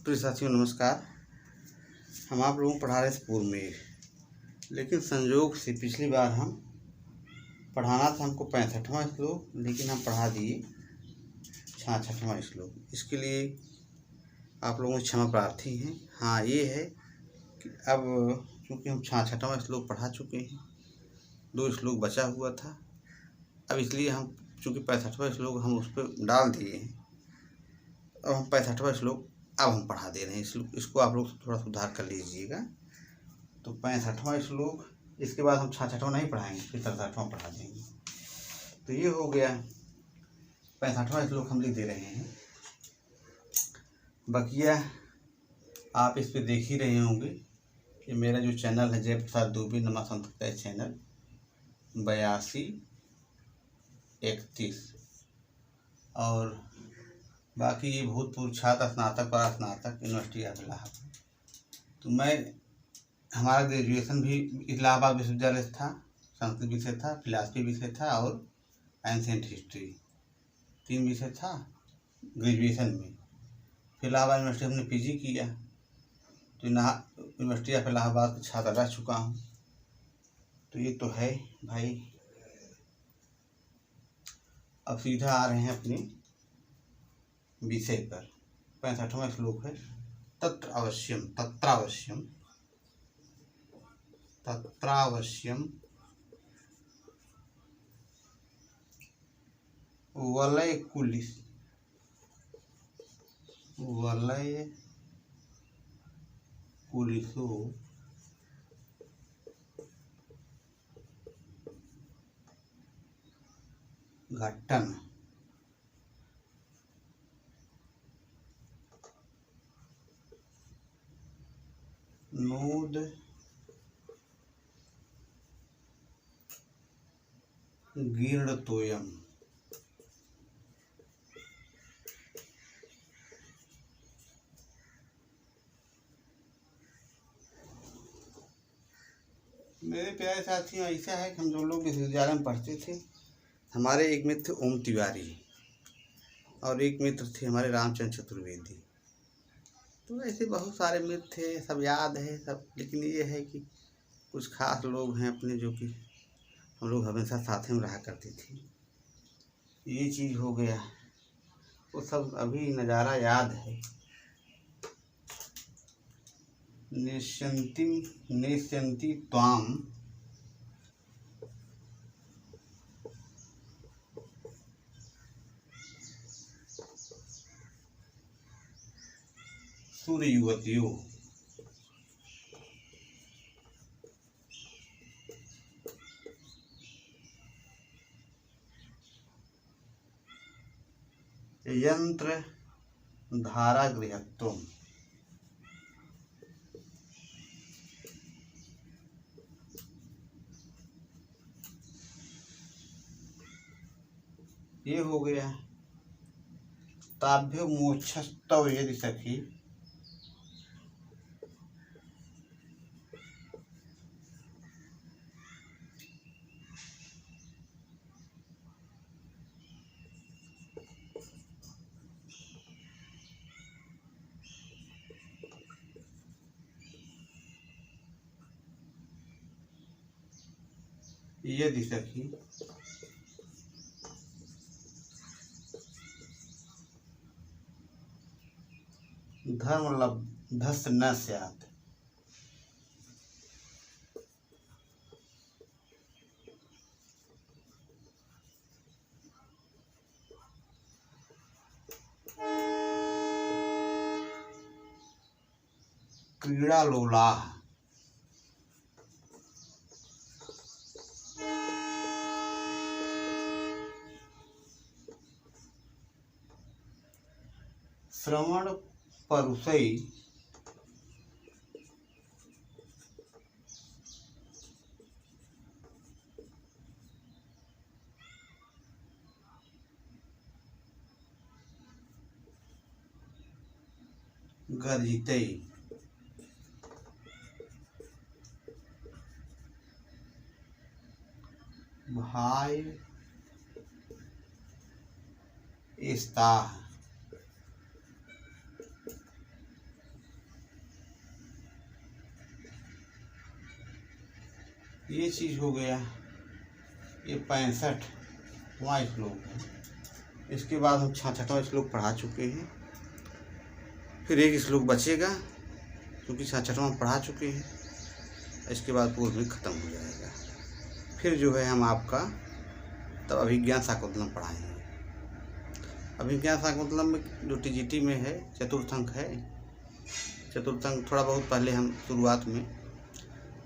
प्रिय साथियों नमस्कार। हम आप लोगों को पढ़ा रहे थे पूर्व में, लेकिन संयोग से पिछली बार हम पढ़ाना था हमको 65वां श्लोक, लेकिन हम पढ़ा दिए 66वां श्लोक। इसके लिए आप लोगों से क्षमा प्रार्थी हैं। हाँ, ये है कि अब चूँकि हम 66वां श्लोक पढ़ा चुके हैं, 2 श्लोक बचा हुआ था। अब इसलिए हम चूँकि 65वां श्लोक हम उस पर डाल दिए हैं, अब हम 65वां श्लोक अब हम पढ़ा दे रहे हैं। इसको आप लोग थोड़ा सुधार कर लीजिएगा। तो 65वां श्लोक, इसके बाद हम 66वां नहीं पढ़ाएंगे, फिर 67वां पढ़ा देंगे। तो ये हो गया 65वां श्लोक हम लिख दे रहे हैं। बकिया आप इस पे देख ही रहे होंगे कि मेरा जो चैनल है जयप्रसाद दुबे नमा संस्कृत चैनल 8231, और बाकी ये भूतपूर्व छात्र स्नातक स्नातक यूनिवर्सिटी ऑफ इलाहाबाद। तो हमारा ग्रेजुएशन भी इलाहाबाद विश्वविद्यालय से था, संस्कृत विषय था, फिलॉसफी विषय था और एंशिएंट हिस्ट्री, 3 विषय था ग्रेजुएशन में। फिर इलाहाबाद यूनिवर्सिटी हमने पीजी किया, तो यूनिवर्सिटी ऑफ इलाहाबाद का छात्र रह चुका हूँ। तो ये तो है भाई। अब सीधा आ रहे हैं अपने विषय पर। 65वां श्लोक है, तत्रावश्यम वलय कुलिसो घट्टन नोद गीर्णतोयम। मेरे प्यारे साथियों, ऐसा है कि हम जो लोग विश्वविद्यालय में पढ़ते थे, हमारे एक मित्र थे ओम तिवारी और एक मित्र थे हमारे रामचंद्र चतुर्वेदी। तो ऐसे बहुत सारे मित्र थे, सब याद है सब। लेकिन ये है कि कुछ खास लोग हैं अपने, जो कि हम लोग हमेशा साथ में रहा करते थे। ये चीज़ हो गया, वो सब अभी नज़ारा याद है। निश्यन्ति त्वाम सूर्ययुवतियों। यंत्र धारा गृहत्वम। ये हो गया ताभ्य मोक्षस्तव यदि सखी। यदि सखी धर्मलब्धस्य न स्यात्। क्रीडालोलाः। श्रवण परुषै गर्जितै। भाई स्ताः। ये चीज़ हो गया, ये 65वां श्लोक है। इसके बाद हम 66वां श्लोक पढ़ा चुके हैं। फिर एक श्लोक बचेगा क्योंकि 66वां पढ़ा चुके हैं। इसके बाद पूर्व में ख़त्म हो जाएगा। फिर जो है हम आपका तब अभिज्ञान शाकुंतलम पढ़ाएंगे। अभिज्ञान शाकुंतलम में जो टीजीटी में है चतुर्थ अंक है। चतुर्थ अंक थोड़ा बहुत पहले हम शुरुआत में,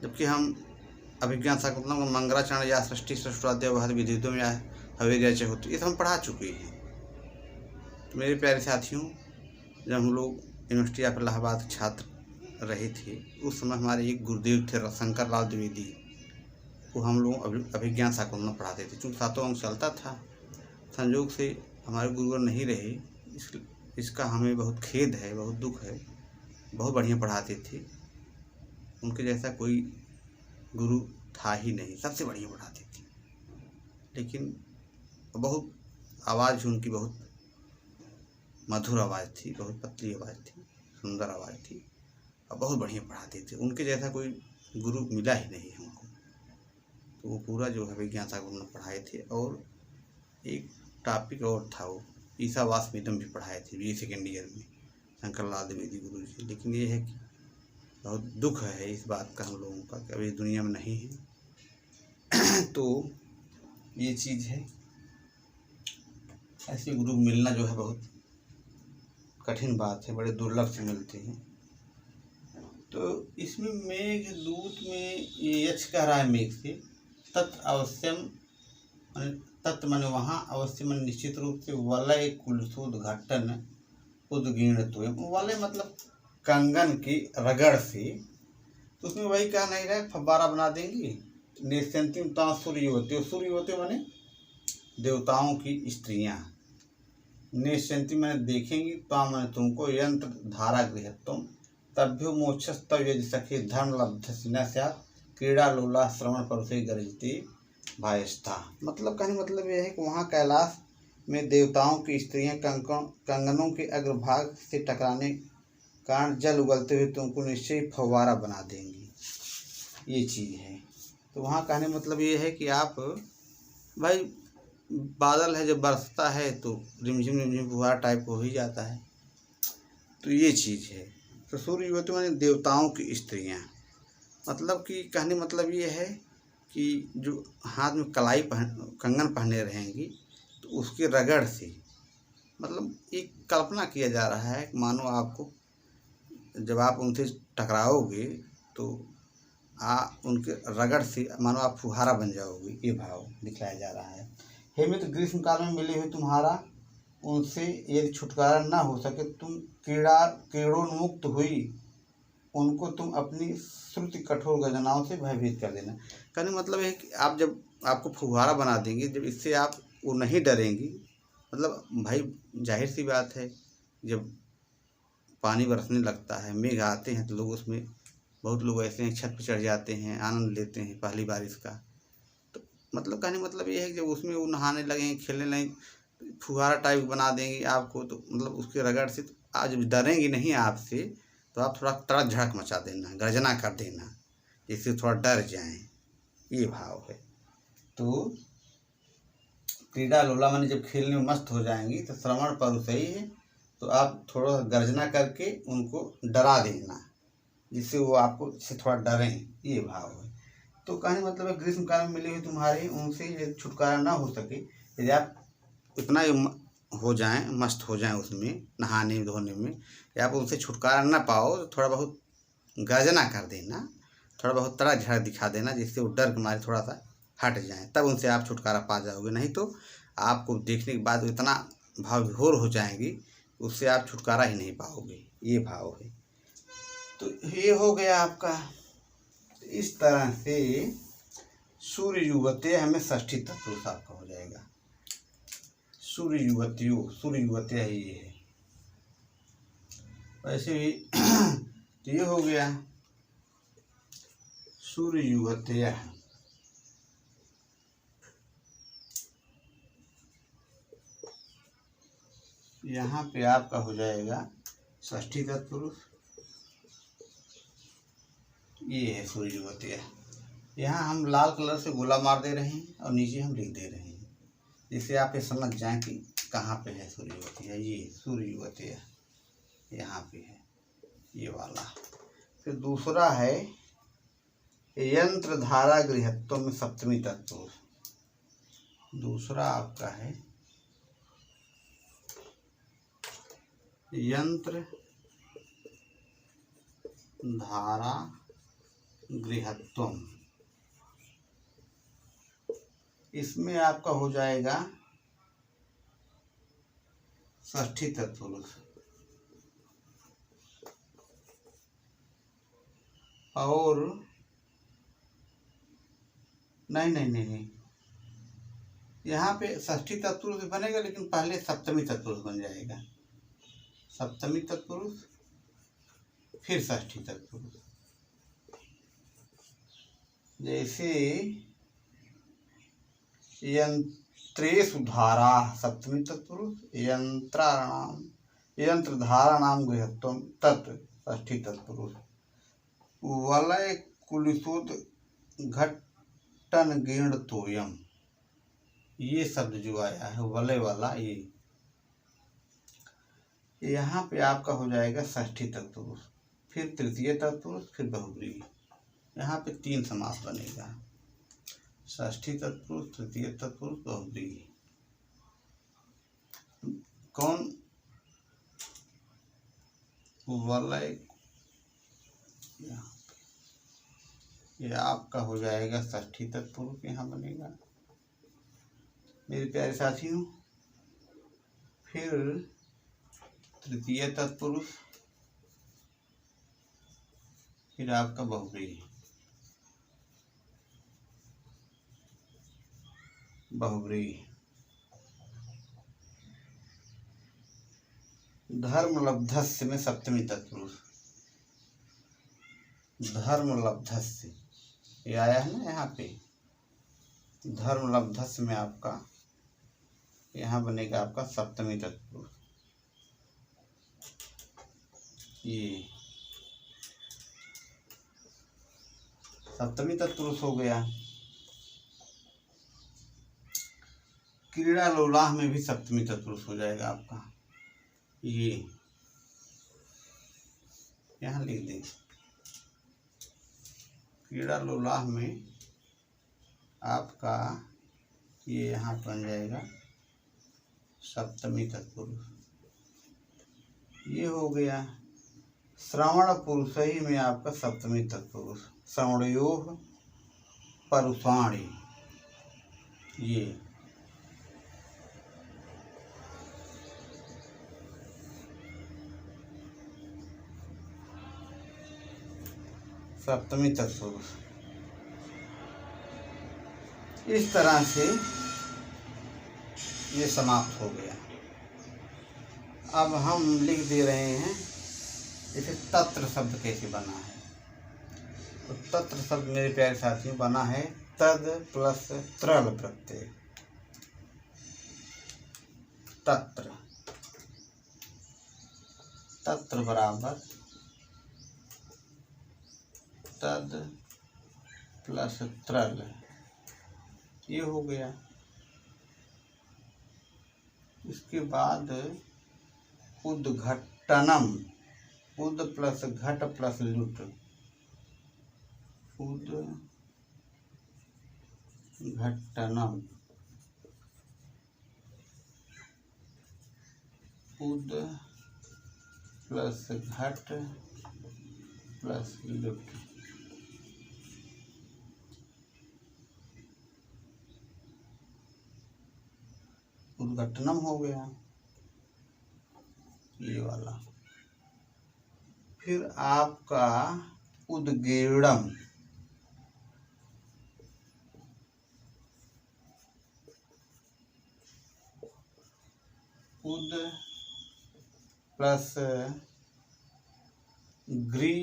जबकि हम अभिज्ञान शाकुंतलम का मंगलाचरण या सृष्टि सृष्टाध्याय वह विधियों में हवे जैसे होती ये सब हम पढ़ा चुके हैं। तो मेरे प्यारे साथियों, जब हम लोग यूनिवर्सिटी ऑफ इलाहाबाद छात्र रहे थे उस समय हमारे एक गुरुदेव थे शंकर लाल द्विवेदी, वो हम लोग अभिज्ञान शाकुंतलम पढ़ाते थे। चूँकि 7 अंक चलता था, संयोग से हमारे गुरुवर नहीं रहे, इसका हमें बहुत खेद है, बहुत दुख है। बहुत बढ़िया पढ़ाते थे, उनके जैसा कोई गुरु था ही नहीं, सबसे बढ़िया पढ़ाते थे। लेकिन बहुत आवाज़ भी उनकी बहुत मधुर आवाज़ थी, बहुत पतली आवाज़ थी, सुंदर आवाज़ थी और बहुत बढ़िया पढ़ाते थे। उनके जैसा कोई गुरु मिला ही नहीं हमको। तो वो पूरा जो है विज्ञान शाकुंतलम पढ़ाए थे। और एक टॉपिक और था, वो ईसावास्यमिदम भी पढ़ाए थे BA सेकेंड ईयर में शंकर लाल द्विवेदी गुरु जी। लेकिन ये है कि बहुत दुख है इस बात का हम लोगों का कि अभी दुनिया में नहीं है। तो ये चीज़ है, ऐसे गुरु मिलना जो है बहुत कठिन बात है, बड़े दुर्लभ से मिलते हैं। तो इसमें मेघदूत में ये यक्ष कह रहा है मेघ से, तत् अवश्यम तत्व मन वहाँ अवश्य मन निश्चित रूप से वलय कुलसोद्घाटन उद्गीर्ण तो वलय मतलब कंगन की रगड़ से। तो उसमें वही कहा नहीं रहा, फव्वारा बना देंगी। निश्चंतिम ता सूर्य होते माने देवताओं की स्त्रियां। निश्चंति मैंने देखेंगी ता मैंने तुमको यंत्र धारा गृह तुम तभ्यो मोक्षस्तव यदि सखी धर्म लब्ध क्रीड़ा लोला श्रवण पर उसे गरजती भायस्था। मतलब कहने मतलब यह है कि वहाँ कैलाश में देवताओं की स्त्रियां कंगनों के अग्रभाग से टकराने कारण जल उगलते हुए तुमको निश्चय फव्वारा बना देंगी। ये चीज़ है। तो वहाँ कहने मतलब ये है कि आप भाई बादल है जब बरसता है तो रिमझिम रिमझिम फुहारा टाइप हो ही जाता है। तो ये चीज़ है। तो सूर्य युवती माने देवताओं की स्त्रियाँ, मतलब कि कहने मतलब ये है कि जो हाथ में कलाई कंगन पहने रहेंगी तो उसके रगड़ से, मतलब एक कल्पना किया जा रहा है मानो आपको जब आप उनसे टकराओगे तो उनके रगड़ से मानो आप फुहारा बन जाओगे, ये भाव दिखलाया जा रहा है। हे मित्र, ग्रीष्म काल में मिले हुए तुम्हारा उनसे यदि छुटकारा न हो सके तुम क्रीड़ोन्मुक्त हुई उनको तुम अपनी श्रुति कठोर गर्जनाओं से भयभीत कर देना। कहने मतलब है कि आप जब आपको फुहारा बना देंगे, जब इससे आप वो नहीं डरेंगी। मतलब भाई जाहिर सी बात है, जब पानी बरसने लगता है, मेघ आते हैं तो लोग उसमें, बहुत लोग ऐसे हैं छत पर चढ़ जाते हैं, आनंद लेते हैं पहली बारिश का। तो मतलब कहने मतलब ये है कि जब उसमें वो नहाने लगेंगे, खेलने लगेंगे, फुहारा टाइप बना देंगी आपको, तो मतलब उसके रगड़ से आज जब डरेंगी नहीं आपसे, तो आप थोड़ा तड़क झड़क मचा देना, गर्जना कर देना, जिससे थोड़ा डर जाएं, ये भाव है। तो क्रीड़ा लोला माने जब खेलने में मस्त हो जाएंगी तो श्रवण पर सही है, तो आप थोड़ा गर्जना करके उनको डरा देना, जिससे वो आपको से थोड़ा डरें, ये भाव है। तो कहने मतलब है ग्रीष्म काल में मिली हुई तुम्हारी उनसे यदि छुटकारा ना हो सके, यदि आप इतना हो जाएं, मस्त हो जाएं उसमें नहाने धोने में, या आप उनसे छुटकारा ना पाओ तो थोड़ा बहुत गर्जना कर देना, थोड़ा बहुत तड़क झड़क दिखा देना, जिससे वो डर के मारे थोड़ा सा हट जाएं, तब उनसे आप छुटकारा पा जाओगे। नहीं तो आपको देखने के बाद इतना भाव विभोर हो जाएंगी, उससे आप छुटकारा ही नहीं पाओगे, ये भाव है। तो ये हो गया आपका। इस तरह से सूर्य युवते हमें षष्ठी तत्पुरुष आपका हो जाएगा। सूर्य युवतिया ही ये है। वैसे भी तो ये हो गया सूर्य युवतिया। यहाँ पे आपका हो जाएगा षष्ठी तत्पुरुष, ये है सूर्य युवतिया। यहाँ हम लाल कलर से गोला मार दे रहे हैं और नीचे हम लिख दे रहे हैं, जिससे आप ये समझ जाएं कि कहाँ पे है सूर्यवती है। ये सूर्यवती है, यहाँ पे है ये वाला। फिर दूसरा है यंत्र धारा गृहत्व में सप्तमी तत्पुरुष। दूसरा आपका है यंत्र धारा गृहत्वम, इसमें आपका हो जाएगा षष्ठी तत्पुरुष। और नहीं, यहाँ पे षष्ठी तत्पुरुष बनेगा, लेकिन पहले सप्तमी तत्पुरुष बन जाएगा। सप्तमी तत्पुरुष फिर षष्ठी तत्पुरुष। जैसे यंत्रेषु धारा सप्तमी तत्पुरुष, यंत्र धाराणाम गृहत्वम तत् षष्ठी तत्पुरुष। वलय कुलिशोद घट्टन गीर्ण तोयम, ये शब्द जो आया है वलय वाला, ये यहाँ पे आपका हो जाएगा षष्ठी तत्पुरुष, फिर तृतीय तत्पुरुष, फिर बहुब्रीहि। यहाँ पे 3 समास बनेगा, षष्ठी तत्पुरुष, तृतीय तत्पुरुष, बहुब्रीहि। कौन? वलय, ये आपका हो जाएगा षष्ठी तत्पुरुष, यहाँ बनेगा मेरे प्यारे साथियों। फिर तृतीय तत्पुरुष, फिर आपका बहुब्रीहि। धर्मलब्धस्य में सप्तमी तत्पुरुष, धर्मलब्धस्य ये आया है ना यहाँ पे। धर्मलब्धस्य में आपका यहाँ बनेगा आपका सप्तमी तत्पुरुष। ये सप्तमी तत्पुरुष हो गया। क्रीड़ा लोलाह में भी सप्तमी तत्पुरुष हो जाएगा आपका। ये यहाँ लिख दें, क्रीड़ा लोलाह में आपका ये यहाँ बन जाएगा सप्तमी तत्पुरुष। ये हो गया। श्रवण पुरुष ही में आपका सप्तमी तत्पुरुष, श्रवणयोः परुषाणि, ये सप्तमी तत्पुरुष। इस तरह से ये समाप्त हो गया। अब हम लिख दे रहे हैं इसे तत्र शब्द कैसे बना है। तो तत्र शब्द मेरे प्यारे साथियों बना है तद प्लस त्रल प्रत्यय। तत्र, तत्र बराबर तद प्लस त्रल, ये हो गया। इसके बाद उद्घट्टनम, उद प्लस घट प्लस लुट, उद्घट्टनम, उद प्लस घट प्लस लुट। उद्घट्टनम हो गया ये वाला। फिर आपका उद्गीर्णम, उद प्लस ग्री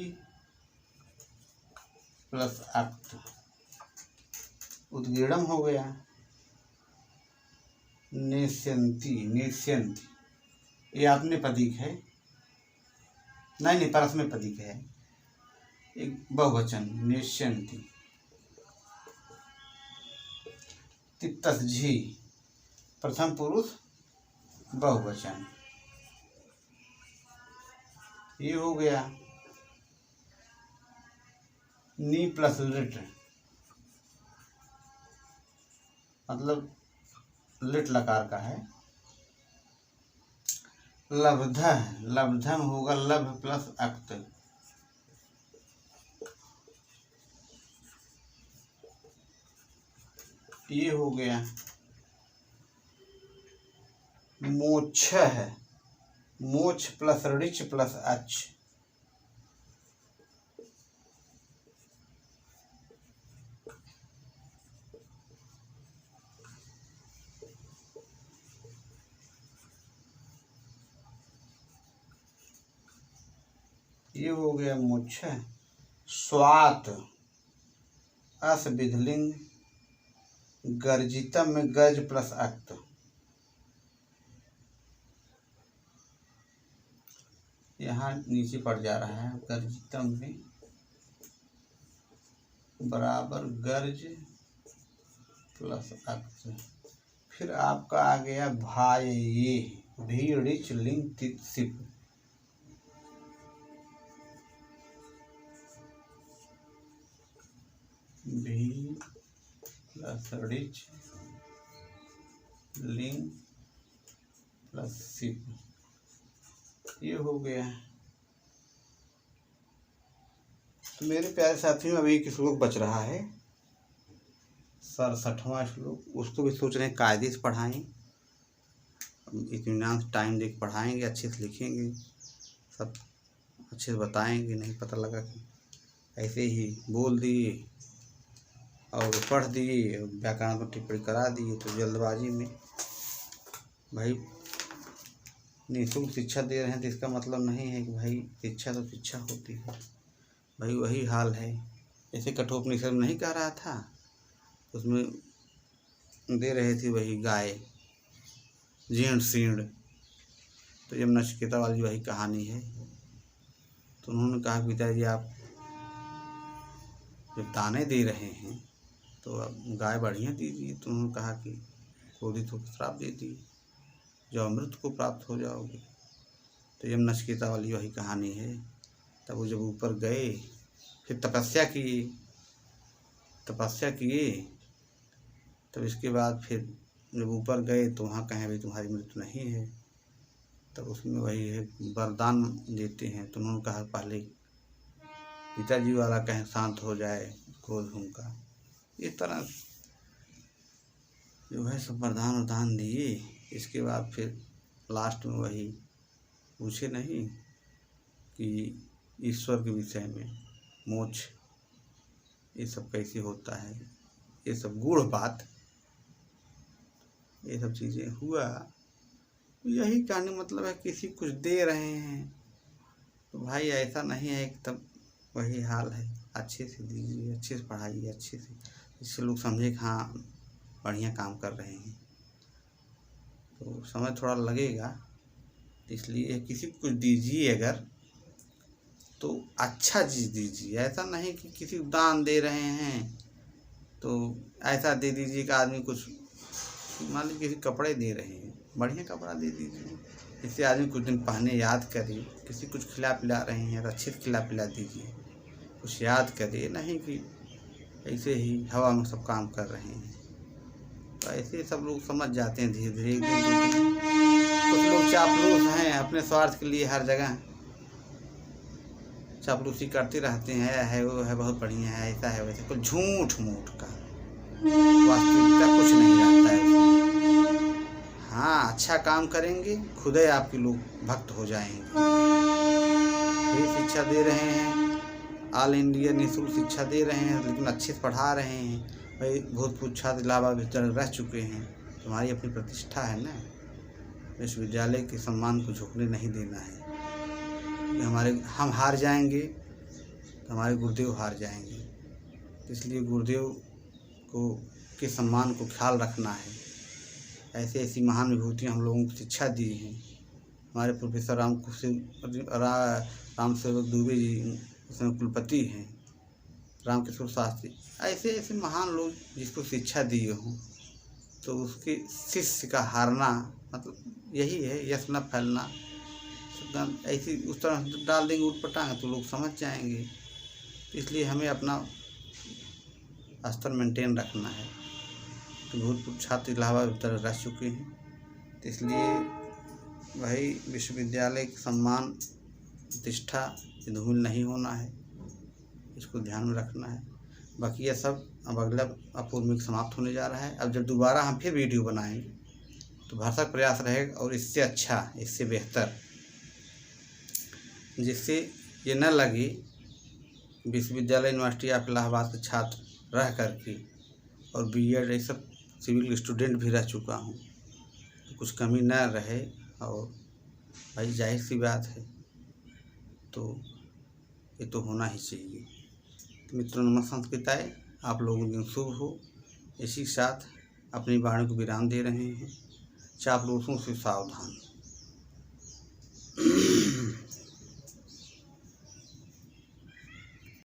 प्लस अक्त, उद्गीर्णम हो गया। नेष्यन्ति, नेष्यन्ति ये आपने पदिक है, नहीं परस्मै पदिक है, एक बहुवचन नेष्यन्ति। तिप्तस झी, प्रथम पुरुष बहुवचन। ये हो गया। नी प्लस लिट, मतलब लिट लकार का है। लब्ध, लब्धम होगा लभ प्लस अक्त। ये हो गया। मोक्ष है, मोक्ष प्लस ऋच प्लस अच। ये हो गया मोक्ष। स्वात, अस विधलिंग, गर्जितम में गर्ज प्लस अक्त। यहाँ नीचे पड़ जा रहा है। गर्जितम में बराबर गर्ज प्लस अक्त। फिर आपका आ गया भाई, ये भी ऋच लिंग सिप। भी प्लस ऋच लिंग प्लस सिप। ये हो गया। तो मेरे प्यारे साथियों, अभी एक श्लोक बच रहा है 67वां श्लोक। उसको भी सोच रहे हैं कायदे से पढ़ाएं, इत्मीनान से टाइम देकर पढ़ाएंगे, अच्छे से लिखेंगे, सब अच्छे से बताएंगे। नहीं पता लगा कि ऐसे ही बोल दिए और पढ़ दिए, व्याकरण पर टिप्पणी करा दिए, तो जल्दबाजी में भाई निःशुल्क शिक्षा दे रहे हैं तो इसका मतलब नहीं है कि भाई शिक्षा तो शिक्षा होती है। भाई वही हाल है। ऐसे कठोपनिषद में नहीं कह रहा था, उसमें दे रहे थे वही गाय जीर्ण शीर्ण। तो जब नचिकेता वाली वही कहानी है। तो उन्होंने कहा पिताजी आप जब दाने दे रहे हैं तो अब गाय बढ़िया दीजिए। तो उन्होंने कहा कि क्रोधित होकर श्राप दे दिए, जो अमृत को प्राप्त हो जाओगे। तो जब नचिकेता वाली वही कहानी है। तब वो जब ऊपर गए, फिर तपस्या किए, तब इसके बाद फिर जब ऊपर गए तो वहाँ कहें भाई तुम्हारी मृत्यु नहीं है। तब उसमें वही है वरदान देते हैं। तो उन्होंने कहा पहले पिताजी वाला कहें शांत हो जाए क्रोध उनका। इस तरह जो है सब वरदान दिए। इसके बाद फिर लास्ट में वही पूछे नहीं कि ईश्वर के विषय में, मोक्ष ये सब कैसे होता है, ये सब गूढ़ बात, ये सब चीज़ें हुआ। यही कहने मतलब है किसी कुछ दे रहे हैं तो भाई ऐसा नहीं है एकदम वही हाल है। अच्छे से दीजिए, अच्छे से पढ़ाइए, अच्छे से, जिससे लोग समझे कि हाँ बढ़िया काम कर रहे हैं। तो समय थोड़ा लगेगा, इसलिए किसी को कुछ दीजिए अगर तो अच्छा चीज़ दीजिए। ऐसा नहीं कि किसी को दान दे रहे हैं तो ऐसा दे दीजिए कि आदमी कुछ, मान लीजिए किसी कपड़े दे रहे हैं, बढ़िया कपड़ा दे दीजिए, इससे आदमी कुछ दिन पहने याद करे। किसी कुछ खिला पिला रहे हैं तो अच्छे से खिला पिला दीजिए, कुछ याद करे, नहीं कि ऐसे ही हवा में सब काम कर रहे हैं। तो ऐसे सब लोग समझ जाते हैं धीरे धीरे। कुछ लोग चापलूस हैं, अपने स्वार्थ के लिए हर जगह चापलूसी करते रहते हैं। वो है बहुत बढ़िया है, ऐसा है वैसे, कुछ झूठ मूठ का, वास्तविकता कुछ नहीं रहता है उसमें। हाँ अच्छा काम करेंगे खुद ही आपके लोग भक्त हो जाएंगे। फ्री शिक्षा दे रहे हैं, ऑल इंडिया निःशुल्क शिक्षा दे रहे हैं, लेकिन अच्छे से पढ़ा रहे हैं। भाई भूतपूर्व छात्र इलाहाबाद विद्यालय रह चुके हैं, तुम्हारी अपनी प्रतिष्ठा है ना। विश्वविद्यालय के सम्मान को झुकने नहीं देना है। हम हार जाएंगे तो हमारे गुरुदेव हार जाएंगे। इसलिए गुरुदेव के सम्मान को ख्याल रखना है। ऐसी ऐसी महान विभूतियाँ हम लोगों को शिक्षा दी हैं। हमारे प्रोफेसर राम सेवक दुबे जी उसमें कुलपति हैं, रामकिशोर शास्त्री, ऐसे ऐसे महान लोग जिसको शिक्षा दिए हों, तो उसके शिष्य का हारना मतलब यही है, यश न फैलना। ऐसी उस तरह डाल देंगे उटपटांग तो लोग समझ जाएंगे। इसलिए हमें अपना स्तर मेंटेन रखना है। तो भूतपूर्व छात्र इलाहाबाद उत्तर रह चुके हैं, तो इसलिए भाई विश्वविद्यालय का सम्मान प्रतिष्ठा धूमिल नहीं होना है, इसको ध्यान में रखना है। बाकी यह सब अब अगला अपूर्व में समाप्त होने जा रहा है। अब जब दोबारा हम फिर वीडियो बनाएंगे तो भरसक प्रयास रहेगा और इससे अच्छा, इससे बेहतर, जिससे ये न लगे विश्वविद्यालय यूनिवर्सिटी ऑफ इलाहाबाद के छात्र रह करके और बीएड ये सब सिविल स्टूडेंट भी रह चुका हूँ, तो कुछ कमी न रहे। और भाई जाहिर सी बात है, तो ये तो होना ही चाहिए। तो मित्रों नमस्कार संस्कृताय, आप लोगों दिन शुभ हो। इसी के साथ अपनी वाणी को विराम दे रहे हैं। चापलूसों से सावधान।